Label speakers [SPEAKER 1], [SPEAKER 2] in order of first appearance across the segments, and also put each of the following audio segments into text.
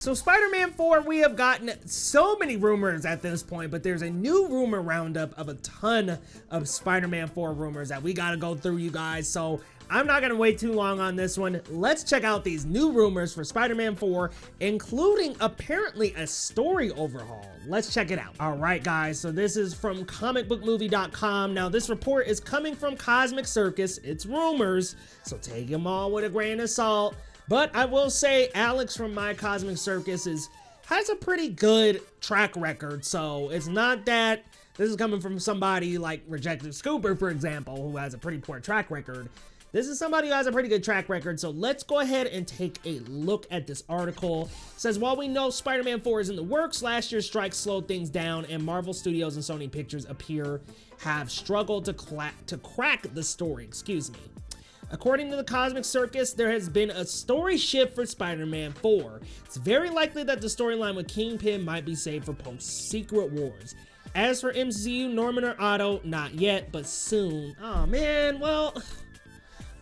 [SPEAKER 1] So Spider-Man 4, we have gotten so many rumors at this point, but there's a new rumor roundup of a ton of Spider-Man 4 rumors that we gotta go through, you guys. So I'm not gonna wait too long on this one. Let's check out these new rumors for Spider-Man 4, including apparently a story overhaul. Let's check it out. All right, guys, so this is from comicbookmovie.com. Now, this report is coming from Cosmic Circus. It's rumors, so take them all with a grain of salt. But I will say Alex from My Cosmic Circus has a pretty good track record, so it's not that this is coming from somebody like Rejected Scooper, for example, who has a pretty poor track record. This is somebody who has a pretty good track record, so let's go ahead and take a look at this article. It says, while we know Spider-Man 4 is in the works, last year's strike slowed things down, and Marvel Studios and Sony Pictures appear have struggled to crack the story, According to the Cosmic Circus, there has been a story shift for Spider-Man 4. It's very likely that the storyline with Kingpin might be saved for post-Secret Wars. As for MCU, Norman or Otto, not yet, but soon. Oh man, well,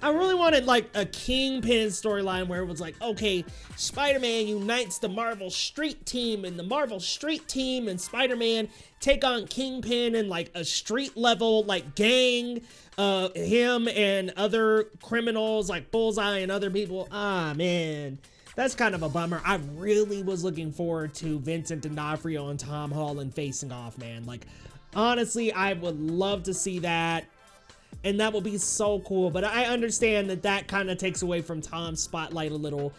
[SPEAKER 1] I really wanted like a Kingpin storyline where it was like, okay, Spider-Man unites the Marvel Street Team, and the Marvel Street Team and Spider-Man take on Kingpin and like a street level like gang, him and other criminals like Bullseye and other people. Ah man, that's kind of a bummer. I really was looking forward to Vincent D'Onofrio and Tom Holland facing off, man. Like honestly, I would love to see that. And that will be so cool, but I understand that kind of takes away from Tom's spotlight a little.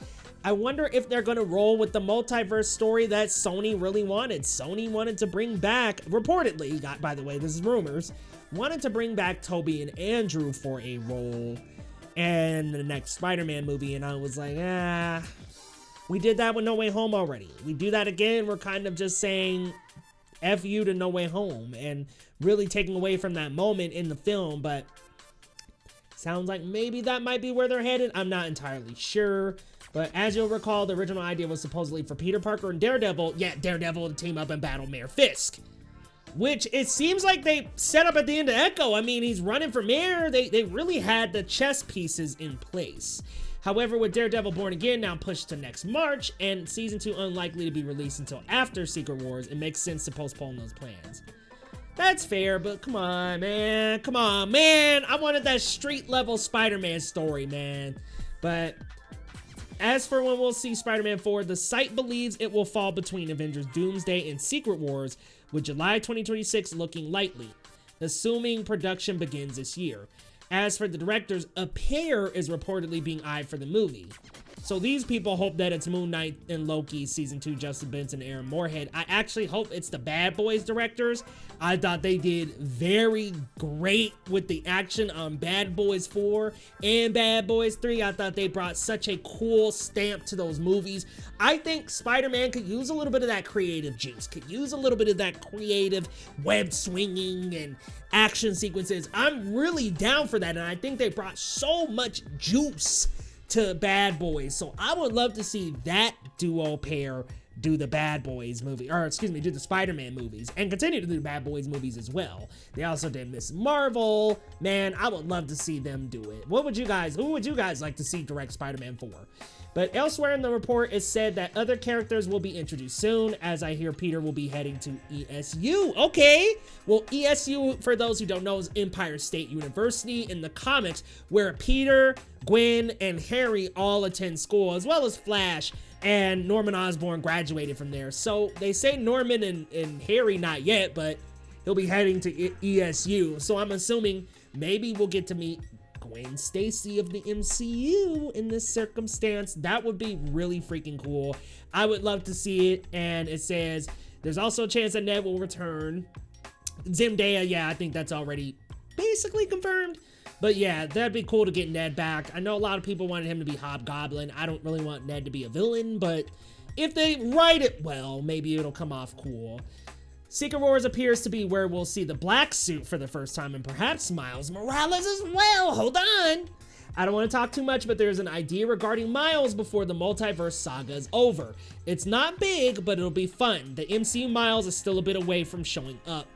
[SPEAKER 1] I wonder if they're gonna roll with the multiverse story that Sony really wanted. Sony wanted to bring back, reportedly, by the way, this is rumors, wanted to bring back Toby and Andrew for a role in the next Spider-Man movie, and I was like, we did that with No Way Home already. We do that again, we're kind of just saying F you to No Way Home and really taking away from that moment in the film, but sounds like maybe that might be where they're headed. I'm not entirely sure, but as you'll recall, the original idea was supposedly for Peter Parker and Daredevil, Daredevil to team up and battle Mayor Fisk, which it seems like they set up at the end of Echo. I mean, he's running for mayor. They really had the chess pieces in place. However, with Daredevil Born Again now pushed to next March and season 2 unlikely to be released until after Secret Wars, it makes sense to postpone those plans. That's fair, but come on, man. Come on, man. I wanted that street level Spider-Man story, man. But as for when we'll see Spider-Man 4, the site believes it will fall between Avengers Doomsday and Secret Wars, with July 2026 looking likely, assuming production begins this year. As for the directors, a pair is reportedly being eyed for the movie. So these people hope that it's Moon Knight and Loki season 2, Justin Benson and Aaron Moorhead. I actually hope it's the Bad Boys directors. I thought they did very great with the action on Bad Boys 4 and Bad Boys 3. I thought they brought such a cool stamp to those movies. I think Spider-Man could use a little bit of that creative juice, could use a little bit of that creative web swinging and action sequences. I'm really down for that, and I think they brought so much juice to Bad Boys, so I would love to see that duo pair do the Bad Boys movie, or excuse me, do the Spider-Man movies, and continue to do the Bad Boys movies as well. They also did Miss Marvel. Man, I would love to see them do it. Who would you guys like to see direct Spider-Man 4? But elsewhere in the report, it said that other characters will be introduced soon, as I hear Peter will be heading to ESU. Okay, well, ESU, for those who don't know, is Empire State University in the comics, where Peter, Gwen, and Harry all attend school, as well as Flash, and Norman Osborn graduated from there. So they say Norman and Harry not yet, but he'll be heading to ESU. So I'm assuming maybe we'll get to meet Gwen Stacy of the MCU in this circumstance. That would be really freaking cool. I would love to see it. And it says there's also a chance that Ned will return. Zendaya, yeah, I think that's already basically confirmed. But yeah, that'd be cool to get Ned back. I know a lot of people wanted him to be Hobgoblin. I don't really want Ned to be a villain, but if they write it well, maybe it'll come off cool. Secret Wars appears to be where we'll see the black suit for the first time, and perhaps Miles Morales as well. Hold on. I don't want to talk too much, but there's an idea regarding Miles before the multiverse saga is over. It's not big, but it'll be fun. The MCU Miles is still a bit away from showing up.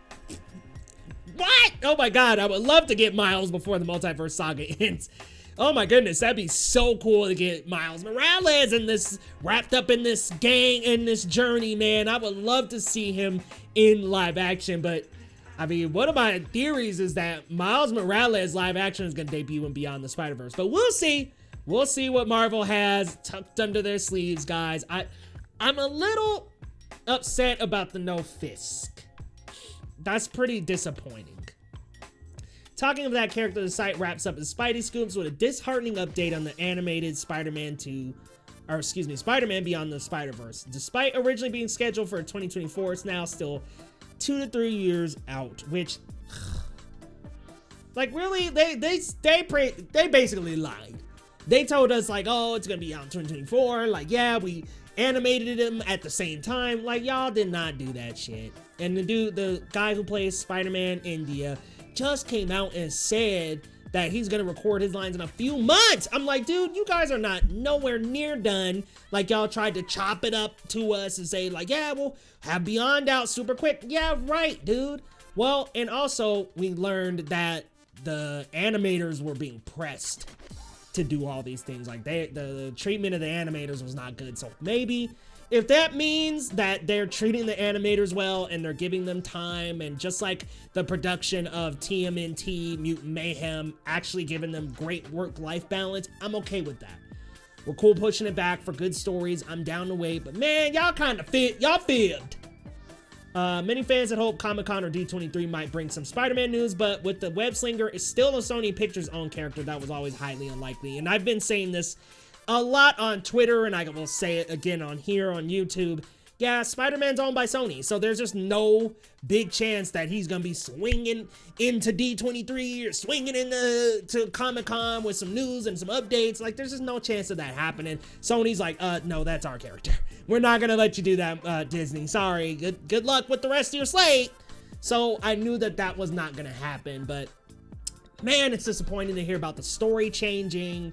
[SPEAKER 1] What? Oh my god, I would love to get Miles before the multiverse saga ends. Oh my goodness, that'd be so cool to get Miles Morales in this, wrapped up in this gang, in this journey, man. I would love to see him in live action, but I mean, one of my theories is that Miles Morales live action is gonna debut in Beyond the Spider-Verse, but we'll see. We'll see what Marvel has tucked under their sleeves, guys. I'm a little upset about the no Fisk. That's pretty disappointing. Talking of that character, the site wraps up his Spidey Scoops with a disheartening update on the animated Spider-Man Spider-Man Beyond the Spider-Verse. Despite originally being scheduled for 2024, it's now still 2 to 3 years out, which, like, really, they basically lied. They told us, like, oh, it's gonna be out in 2024. Like, yeah, we animated them at the same time. Like, y'all did not do that shit. And the guy who plays Spider-Man India just came out and said that he's gonna record his lines in a few months. I'm like, dude, you guys are not nowhere near done. Like, y'all tried to chop it up to us and say, like, yeah, we'll have Beyond out super quick. Yeah, right, dude. Well, and also we learned that the animators were being pressed to do all these things. Like, the treatment of the animators was not good. So maybe if that means that they're treating the animators well and they're giving them time, and just like the production of TMNT Mutant Mayhem actually giving them great work-life balance, I'm okay with that. We're cool pushing it back for good stories. I'm down to wait, but man, y'all kind of fibbed. Many fans had hoped Comic-Con or D23 might bring some Spider-Man news, but with the web slinger, it's still a Sony Pictures own character. That was always highly unlikely, and I've been saying this a lot on Twitter, and I will say it again on here on YouTube. Yeah, Spider-Man's owned by Sony, so there's just no big chance that he's gonna be swinging into D23 or swinging into Comic-Con with some news and some updates. Like, there's just no chance of that happening. Sony's like, no, that's our character. We're not gonna let you do that, Disney. Sorry. Good luck with the rest of your slate. So I knew that that was not gonna happen, but man, it's disappointing to hear about the story changing.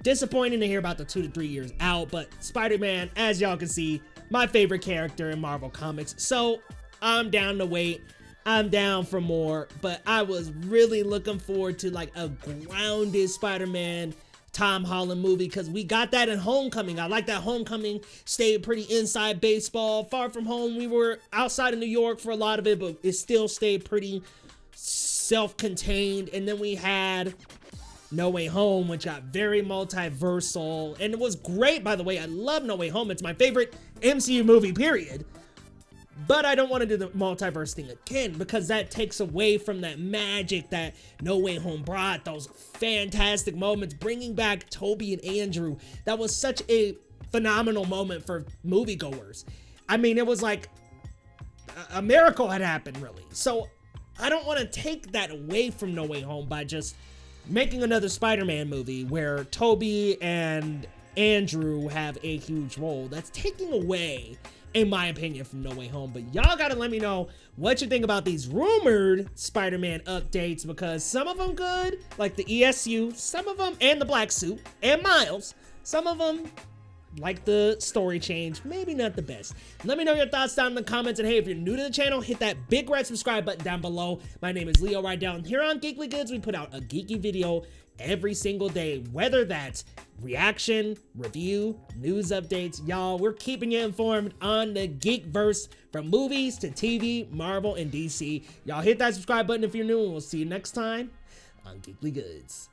[SPEAKER 1] Disappointing to hear about the 2 to 3 years out, but Spider-Man, as y'all can see, my favorite character in Marvel Comics. So I'm down to wait. I'm down for more, but I was really looking forward to like a grounded Spider-Man Tom Holland movie, because we got that in Homecoming. I like that Homecoming stayed pretty inside baseball. Far From Home, we were outside of New York for a lot of it, but it still stayed pretty self-contained. And then we had No Way Home, which got very multiversal, and it was great, by the way. I love No Way Home. It's my favorite MCU movie, period. But I don't want to do the multiverse thing again, because that takes away from that magic that No Way Home brought, those fantastic moments, bringing back Toby and Andrew. That was such a phenomenal moment for moviegoers. I mean, it was like a miracle had happened, really. So I don't want to take that away from No Way Home by just making another Spider-Man movie where Toby and Andrew have a huge role. That's taking away, in my opinion, from No Way Home. But y'all gotta let me know what you think about these rumored Spider-Man updates, because some of them good, like the ESU, some of them, and the black suit, and Miles, some of them, like the story change, maybe not the best. Let me know your thoughts down in the comments, and hey, if you're new to the channel, hit that big red subscribe button down below. My name is Leo Rydell, and here on Geekly Goods, we put out a geeky video every single day, whether that's reaction, review, news updates. Y'all, we're keeping you informed on the Geekverse, from movies to TV, Marvel, and DC. Y'all hit that subscribe button if you're new, and we'll see you next time on Geekly Goods.